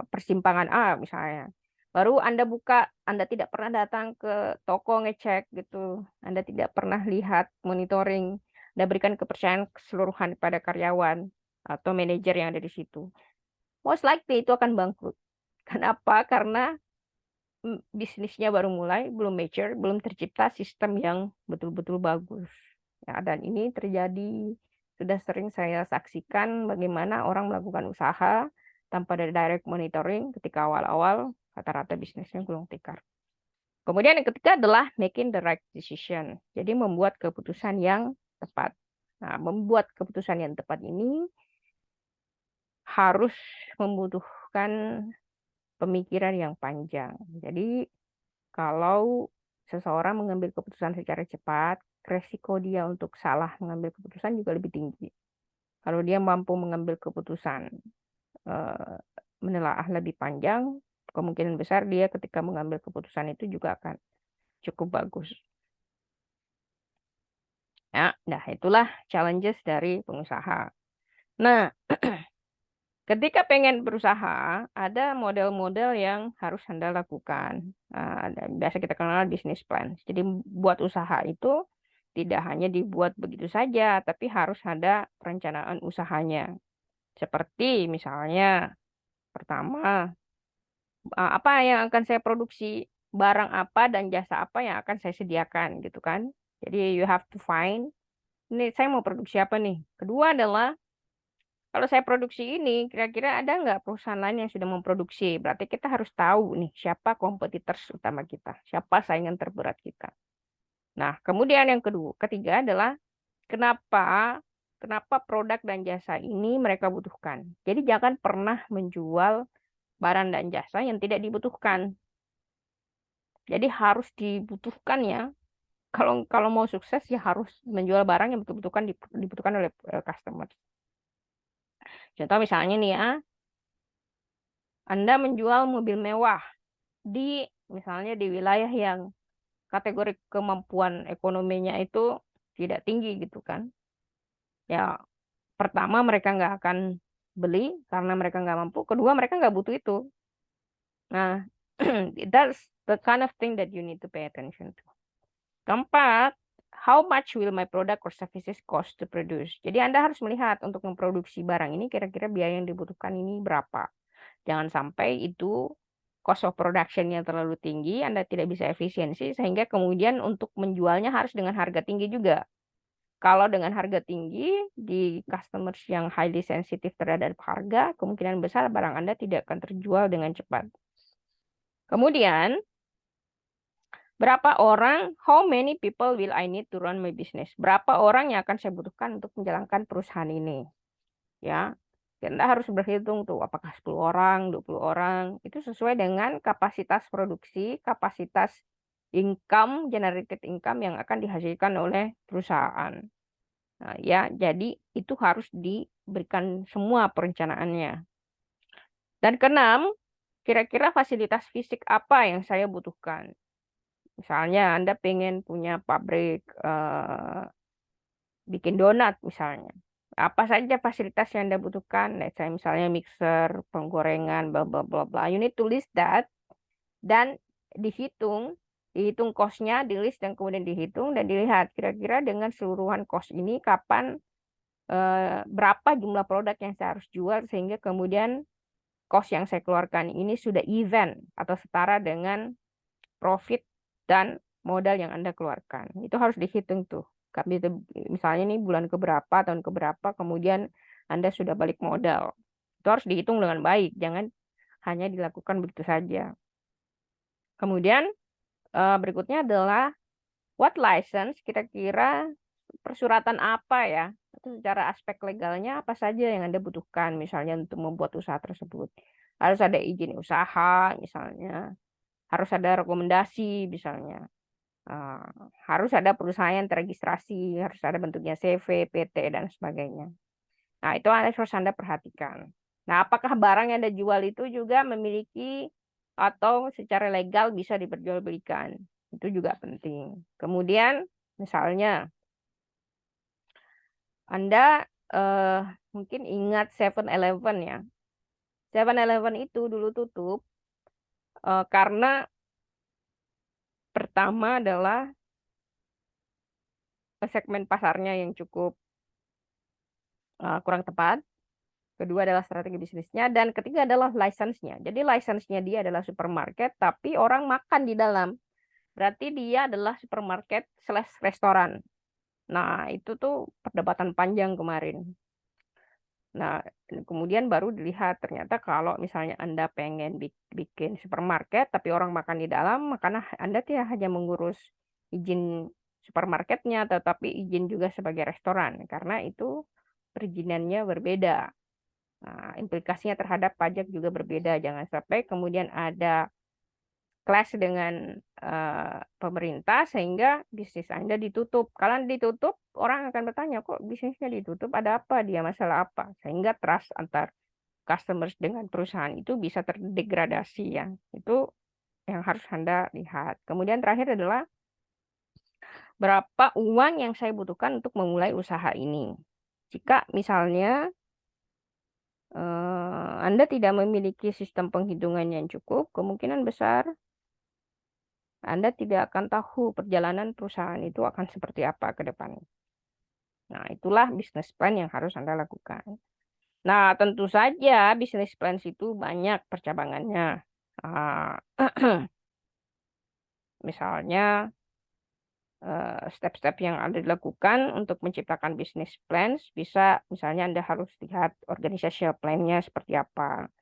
persimpangan A misalnya. Baru Anda buka, Anda tidak pernah datang ke toko ngecek gitu. Anda tidak pernah lihat monitoring, Anda berikan kepercayaan keseluruhan pada karyawan atau manajer yang ada di situ. Most likely itu akan bangkrut. Kenapa? Karena bisnisnya baru mulai, belum mature, belum tercipta sistem yang betul-betul bagus. Ya, dan ini terjadi, sudah sering saya saksikan bagaimana orang melakukan usaha tanpa ada direct monitoring ketika awal-awal, rata-rata bisnisnya gulung tikar. Kemudian yang ketiga adalah making the right decision. Jadi membuat keputusan yang tepat. Nah, membuat keputusan yang tepat ini harus membutuhkan pemikiran yang panjang. Jadi kalau seseorang mengambil keputusan secara cepat, resiko dia untuk salah mengambil keputusan juga lebih tinggi. Kalau dia mampu mengambil keputusan eh, menelaah lebih panjang, kemungkinan besar dia ketika mengambil keputusan itu juga akan cukup bagus. Ya, nah itulah challenges dari pengusaha. Nah, ketika pengen berusaha, ada model-model yang harus Anda lakukan. Dan biasa kita kenal business plan. Jadi buat usaha itu tidak hanya dibuat begitu saja, tapi harus ada perencanaan usahanya. Seperti misalnya, pertama, apa yang akan saya produksi, barang apa dan jasa apa yang akan saya sediakan, gitu kan. Jadi you have to find, ini saya mau produksi apa nih. Kedua adalah, kalau saya produksi ini, kira-kira ada nggak perusahaan lain yang sudah memproduksi? Berarti kita harus tahu nih, siapa kompetitors utama kita, siapa saingan terberat kita. Nah, kemudian yang kedua, ketiga adalah kenapa kenapa produk dan jasa ini mereka butuhkan. Jadi jangan pernah menjual barang dan jasa yang tidak dibutuhkan. Jadi harus dibutuhkan ya. Kalau kalau mau sukses ya harus menjual barang yang betul-betul dibutuhkan oleh customer. Contoh misalnya nih ya, Anda menjual mobil mewah di misalnya di wilayah yang kategori kemampuan ekonominya itu tidak tinggi gitu kan. Ya pertama mereka nggak akan beli karena mereka nggak mampu. Kedua mereka nggak butuh itu. Nah, that's the kind of thing that you need to pay attention to. Keempat, how much will my product or services cost to produce? Jadi Anda harus melihat untuk memproduksi barang ini kira-kira biaya yang dibutuhkan ini berapa. Jangan sampai itu cost of production-nya terlalu tinggi, Anda tidak bisa efisiensi, sehingga kemudian untuk menjualnya harus dengan harga tinggi juga. Kalau dengan harga tinggi, di customers yang highly sensitive terhadap harga, kemungkinan besar barang Anda tidak akan terjual dengan cepat. Kemudian, berapa orang, how many people will I need to run my business? Berapa orang yang akan saya butuhkan untuk menjalankan perusahaan ini? Ya, Anda harus berhitung tuh apakah 10 orang, 20 orang, itu sesuai dengan kapasitas produksi, kapasitas income, generated income yang akan dihasilkan oleh perusahaan. Nah, ya, jadi itu harus diberikan semua perencanaannya. Dan keenam, kira-kira fasilitas fisik apa yang saya butuhkan? Misalnya Anda pengen punya pabrik bikin donat misalnya. Apa saja fasilitas yang Anda butuhkan? Let's say misalnya mixer, penggorengan, bla bla bla bla. You need to list that dan dihitung, dihitung cost-nya, di list dan kemudian dihitung dan dilihat kira-kira dengan seluruhan cost ini kapan berapa jumlah produk yang saya harus jual sehingga kemudian cost yang saya keluarkan ini sudah even atau setara dengan profit dan modal yang Anda keluarkan. Itu harus dihitung tuh. Misalnya nih bulan keberapa, tahun keberapa, kemudian Anda sudah balik modal. Itu harus dihitung dengan baik, jangan hanya dilakukan begitu saja. Kemudian berikutnya adalah what license, kira-kira persuratan apa ya? Itu secara aspek legalnya apa saja yang Anda butuhkan, misalnya untuk membuat usaha tersebut. Harus ada izin usaha, misalnya. Harus ada rekomendasi, misalnya. Eh, harus ada perusahaan yang terregistrasi, harus ada bentuknya CV, PT, dan sebagainya. Nah, itu harus Anda perhatikan. Nah, apakah barang yang Anda jual itu juga memiliki atau secara legal bisa diperjualbelikan? Itu juga penting. Kemudian, misalnya, Anda eh, mungkin ingat 7-Eleven ya. 7-Eleven itu dulu tutup Karena pertama adalah segmen pasarnya yang cukup kurang tepat. Kedua adalah strategi bisnisnya. Dan ketiga adalah license-nya. Jadi license-nya dia adalah supermarket, tapi orang makan di dalam. Berarti dia adalah supermarket slash restoran. Nah, itu tuh perdebatan panjang kemarin. Nah, kemudian baru dilihat ternyata kalau misalnya Anda pengen bikin supermarket, tapi orang makan di dalam, maka Anda tidak hanya mengurus izin supermarketnya, tetapi izin juga sebagai restoran. Karena itu perizinannya berbeda. Nah, implikasinya terhadap pajak juga berbeda. Jangan sampai kemudian ada clash dengan pemerintah sehingga bisnis Anda ditutup. Kalau Anda ditutup, orang akan bertanya, kok bisnisnya ditutup? Ada apa? Dia masalah apa? Sehingga trust antar customers dengan perusahaan itu bisa terdegradasi ya. Itu yang harus Anda lihat. Kemudian terakhir adalah berapa uang yang saya butuhkan untuk memulai usaha ini. Jika misalnya Anda tidak memiliki sistem penghitungan yang cukup, kemungkinan besar Anda tidak akan tahu perjalanan perusahaan itu akan seperti apa ke depan. Nah, itulah bisnis plan yang harus Anda lakukan. Nah, tentu saja bisnis plan itu banyak percabangannya. Ah, misalnya, step-step yang Anda dilakukan untuk menciptakan bisnis plans, bisa misalnya Anda harus lihat organizational plan-nya seperti apa.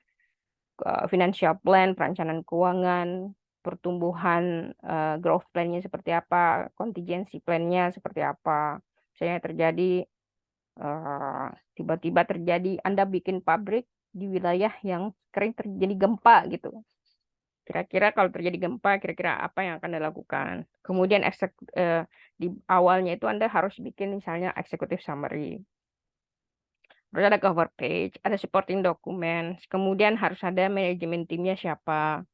Financial plan, perencanaan keuangan, pertumbuhan, growth plan-nya seperti apa, contingency plan-nya seperti apa. Misalnya terjadi tiba-tiba terjadi Anda bikin pabrik di wilayah yang sering terjadi gempa gitu. Kira-kira kalau terjadi gempa, kira-kira apa yang akan dilakukan? Kemudian di awalnya itu Anda harus bikin misalnya executive summary. Terus ada cover page, ada supporting documents, kemudian harus ada manajemen timnya siapa,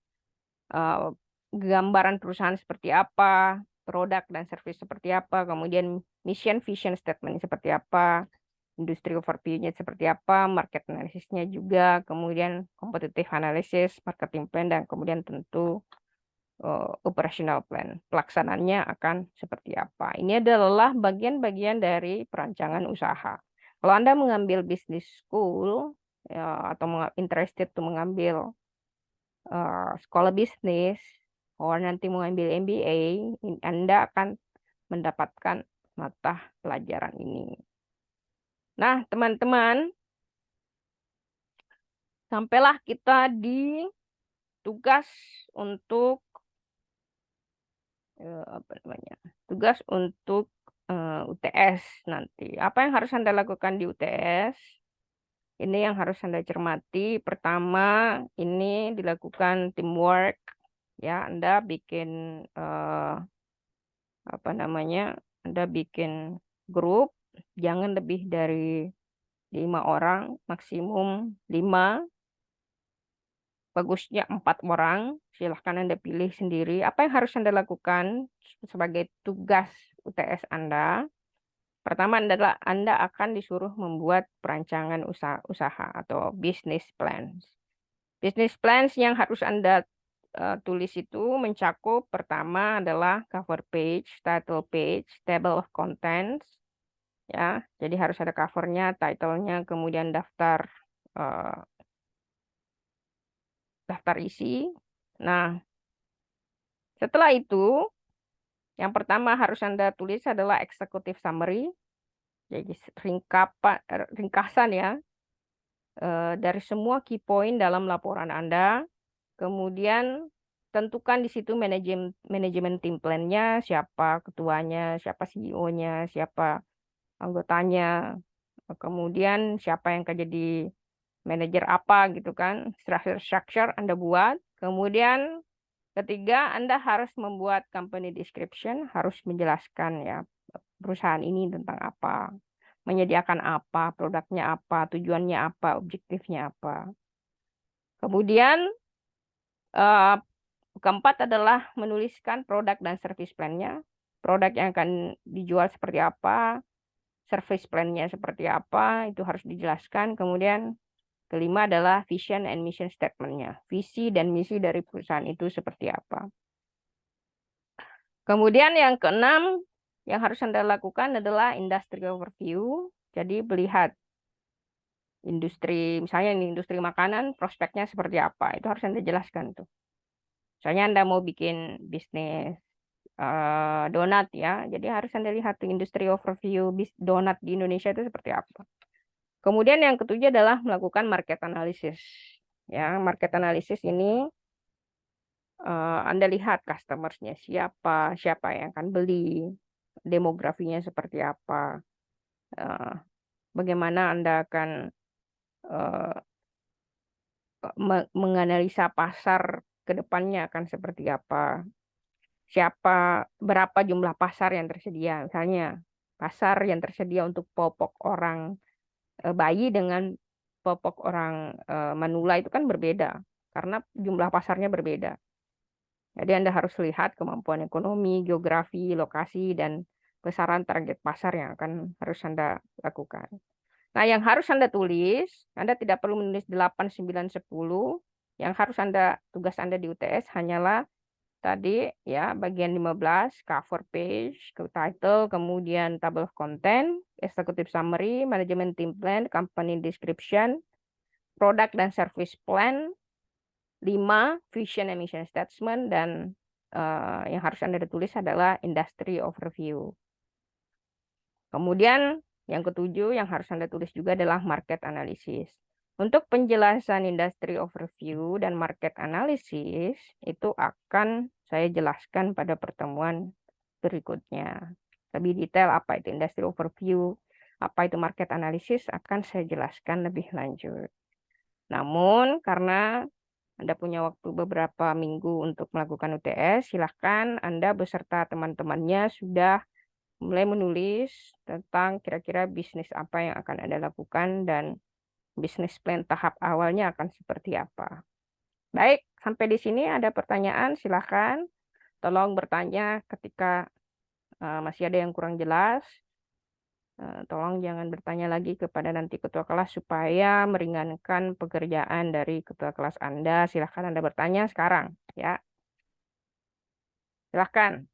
eh, gambaran perusahaan seperti apa, produk dan service seperti apa, kemudian mission vision statement seperti apa, industri overview-nya seperti apa, market analysis-nya juga, kemudian competitive analysis, marketing plan, dan kemudian tentu operational plan. Pelaksanaannya akan seperti apa. Ini adalah bagian-bagian dari perancangan usaha. Kalau Anda mengambil business school ya, atau interested to mengambil sekolah bisnis, atau nanti mengambil MBA, Anda akan mendapatkan mata pelajaran ini. Nah, teman-teman, sampailah kita di tugas untuk apa namanya? Tugas untuk UTS nanti. Apa yang harus Anda lakukan di UTS? Ini yang harus Anda cermati. Pertama, ini dilakukan teamwork. Ya, Anda bikin apa namanya? Anda bikin grup, jangan lebih dari 5 orang, maksimum 5. Bagusnya 4 orang. Silahkan Anda pilih sendiri. Apa yang harus Anda lakukan sebagai tugas UTS Anda? Pertama adalah Anda akan disuruh membuat perancangan usaha atau business plans. Business plans yang harus Anda tulis itu mencakup pertama adalah cover page, title page, table of contents, ya. Jadi harus ada covernya, titlenya, kemudian eh, daftar isi. Nah, setelah itu yang pertama harus Anda tulis adalah executive summary, jadi ringkasan ya dari semua key point dalam laporan Anda. Kemudian tentukan di situ manajemen tim plan-nya, siapa ketuanya, siapa CEO-nya, siapa anggotanya, kemudian siapa yang akan jadi manajer apa gitu kan, structure Anda buat. Kemudian ketiga, Anda harus membuat company description, harus menjelaskan ya perusahaan ini tentang apa, menyediakan apa, produknya apa, tujuannya apa, objektifnya apa. Kemudian eh, keempat adalah menuliskan produk dan service plan-nya. Produk yang akan dijual seperti apa, service plan-nya seperti apa, itu harus dijelaskan. Kemudian Kelima adalah vision and mission statement-nya. Visi dan misi dari perusahaan itu seperti apa. Kemudian yang keenam, yang harus Anda lakukan adalah industry overview. Jadi melihat industri, misalnya ini industri makanan, prospeknya seperti apa. Itu harus Anda jelaskan tuh. Misalnya Anda mau bikin bisnis donat ya. Jadi harus Anda lihat tuh industri overview donat di Indonesia itu seperti apa. Kemudian yang ketujuh adalah melakukan market analysis. Ya, market analysis ini Anda lihat customersnya siapa, siapa yang akan beli, demografinya seperti apa, eh, bagaimana Anda akan eh, menganalisa pasar ke depannya akan seperti apa, siapa, berapa jumlah pasar yang tersedia, misalnya pasar yang tersedia untuk popok orang bayi dengan popok orang manula itu kan berbeda karena jumlah pasarnya berbeda. Jadi Anda harus lihat kemampuan ekonomi, geografi, lokasi, dan besaran target pasar yang akan harus Anda lakukan. Nah, yang harus Anda tulis, Anda tidak perlu menulis 8, 9, 10. Yang harus tugas Anda di UTS hanyalah tadi ya, bagian 15, cover page, title, kemudian table of content, executive summary, management team plan, company description, product dan service plan, 5 vision and mission statement, dan yang harus Anda tulis adalah industry overview. Kemudian yang ketujuh yang harus Anda tulis juga adalah market analysis. Untuk penjelasan industry overview dan market analysis itu akan saya jelaskan pada pertemuan berikutnya. Lebih detail apa itu industry overview, apa itu market analysis akan saya jelaskan lebih lanjut. Namun karena Anda punya waktu beberapa minggu untuk melakukan UTS, silahkan Anda beserta teman-temannya sudah mulai menulis tentang kira-kira bisnis apa yang akan Anda lakukan dan bisnis plan tahap awalnya akan seperti apa. Baik, sampai di sini ada pertanyaan, silahkan. Tolong bertanya ketika masih ada yang kurang jelas. Tolong jangan bertanya lagi kepada nanti ketua kelas supaya meringankan pekerjaan dari ketua kelas Anda. Silahkan Anda bertanya sekarang, ya. Silahkan,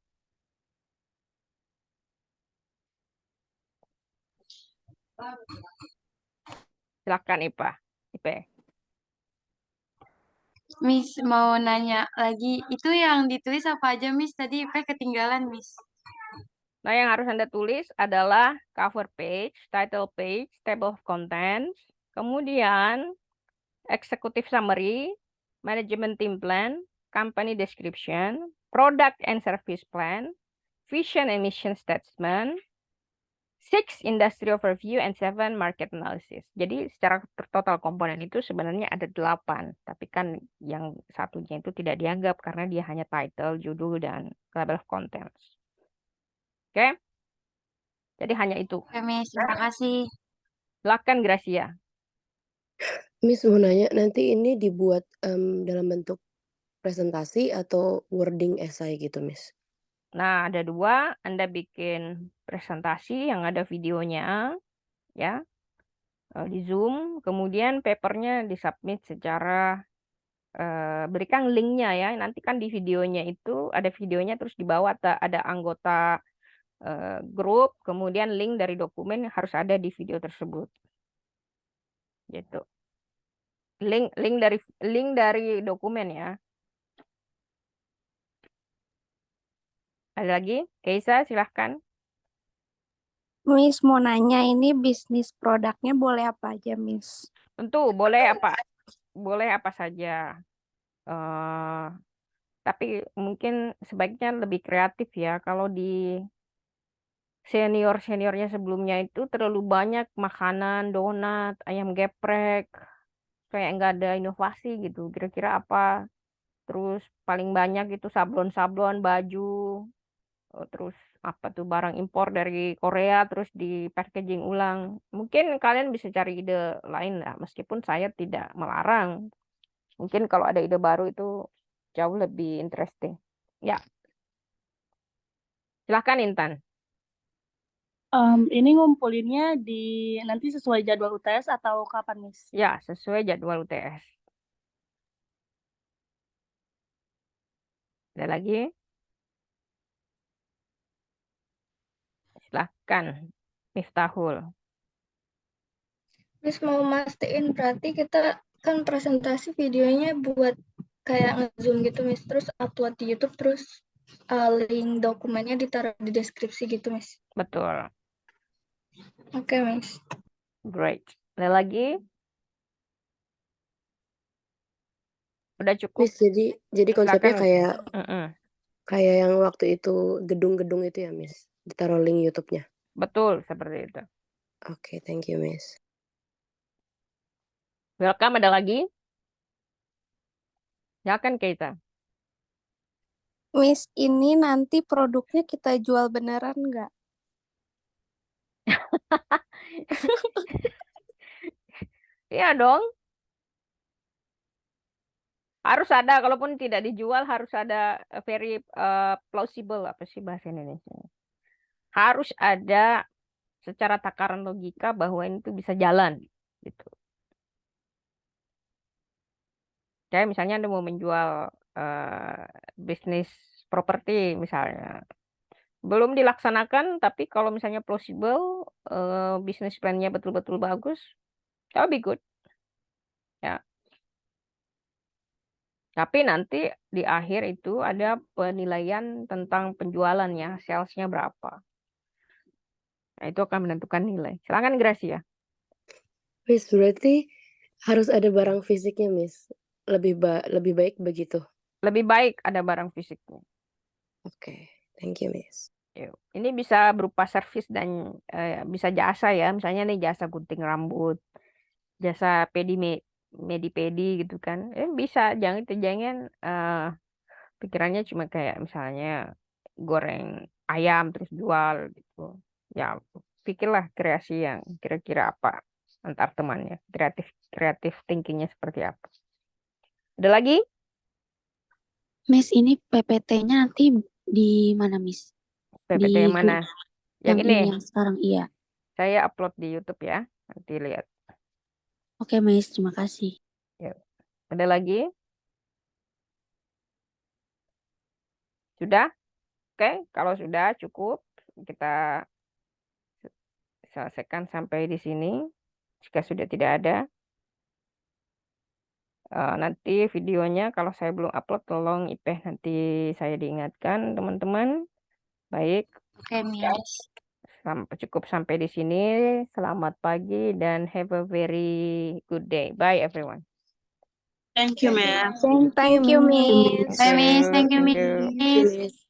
silahkan IPA, IP. Miss mau nanya lagi, itu yang ditulis apa aja, Miss? Tadi IP ketinggalan, Miss. Nah, yang harus Anda tulis adalah cover page, title page, table of contents, kemudian executive summary, management team plan, company description, product and service plan, vision and mission statement, 6 industry overview, and 7 market analysis. Jadi secara total komponen itu sebenarnya ada 8, tapi kan yang satunya itu tidak dianggap karena dia hanya title, judul, dan level of contents. Oke? Jadi hanya itu. Oke, Miss. Terima kasih. Silakan Gracia. Miss mau nanya, nanti ini dibuat dalam bentuk presentasi atau wording esai gitu, Miss? Nah, ada 2. Anda bikin presentasi yang ada videonya, ya, di Zoom. Kemudian papernya disubmit secara, berikan linknya ya. Nanti kan di videonya itu ada videonya, terus di bawah ada anggota grup, kemudian link dari dokumen harus ada di video tersebut. Gitu. Link dari dokumen ya. Ada lagi? Keisa, silahkan. Miss mau nanya ini bisnis produknya boleh apa aja, Miss? Tentu boleh apa saja. eh tapi mungkin sebaiknya lebih kreatif ya. Kalau di seniornya sebelumnya itu terlalu banyak makanan, donat, ayam geprek, kayak nggak ada inovasi gitu. Kira-kira apa? Terus paling banyak itu sablon-sablon, baju, terus apa tuh barang impor dari Korea, terus di packaging ulang. Mungkin kalian bisa cari ide lain lah, meskipun saya tidak melarang. Mungkin kalau ada ide baru itu jauh lebih interesting. Ya, silahkan Intan. Ini ngumpulinnya nanti sesuai jadwal UTS atau kapan, Miss? Ya, sesuai jadwal UTS. Ada lagi? Silahkan, Miftahul. Miss mau mastiin berarti kita kan presentasi videonya buat kayak nge-zoom gitu, Miss. Terus upload di YouTube, terus link dokumennya ditaruh di deskripsi gitu, Miss. Betul. Oke, Miss. Great. Ada lagi? Udah cukup? Miss, jadi konsepnya Silakan. Mm-mm. kayak yang waktu itu gedung-gedung itu ya, Miss. Ditaruh link YouTube-nya. Betul, seperti itu. Oke, thank you, Miss. Welcome, ada lagi? Silakan, Keita. Miss, ini nanti produknya kita jual beneran nggak? Iya dong. Harus ada, kalaupun tidak dijual harus ada very plausible, apa sih bahasa Indonesia? Harus ada secara takaran logika bahwa ini tuh bisa jalan gitu. Kayak misalnya Anda mau menjual bisnis properti misalnya. Belum dilaksanakan, tapi kalau misalnya plausible, bisnis plan-nya betul-betul bagus, that would be good. Ya. Tapi nanti di akhir itu ada penilaian tentang penjualannya, sales-nya berapa. Nah, itu akan menentukan nilai. Silakan Gracia. Miss, berarti harus ada barang fisiknya, Miss. Lebih baik begitu. Lebih baik ada barang fisiknya. Oke, thank you, Miss. Yuk. Ini bisa berupa servis dan bisa jasa ya. Misalnya nih jasa gunting rambut, jasa pedi gitu kan. Bisa, jangan pikirannya cuma kayak misalnya goreng ayam terus jual gitu. Ya, pikirlah kreasi yang kira-kira apa antar temannya. Kreatif thinkingnya seperti apa. Ada lagi? Miss, ini PPT-nya nanti di mana, Miss? PPT Di yang mana? Yang ini yang sekarang, iya. saya upload di YouTube ya. Nanti lihat. Oke, Miss, terima kasih. Yuk. Ada lagi? Sudah? Oke, kalau sudah cukup kita selesaikan sampai di sini. Jika sudah tidak ada, nanti videonya kalau saya belum upload, tolong Ipeh nanti saya diingatkan, teman-teman. Baik, Oke, Miss. cukup sampai di sini. Selamat pagi dan have a very good day. Bye, everyone. Thank you, Miss. Thank you, Miss. Bye, Miss. Thank you, Thank Miss. you. Thank you, Miss.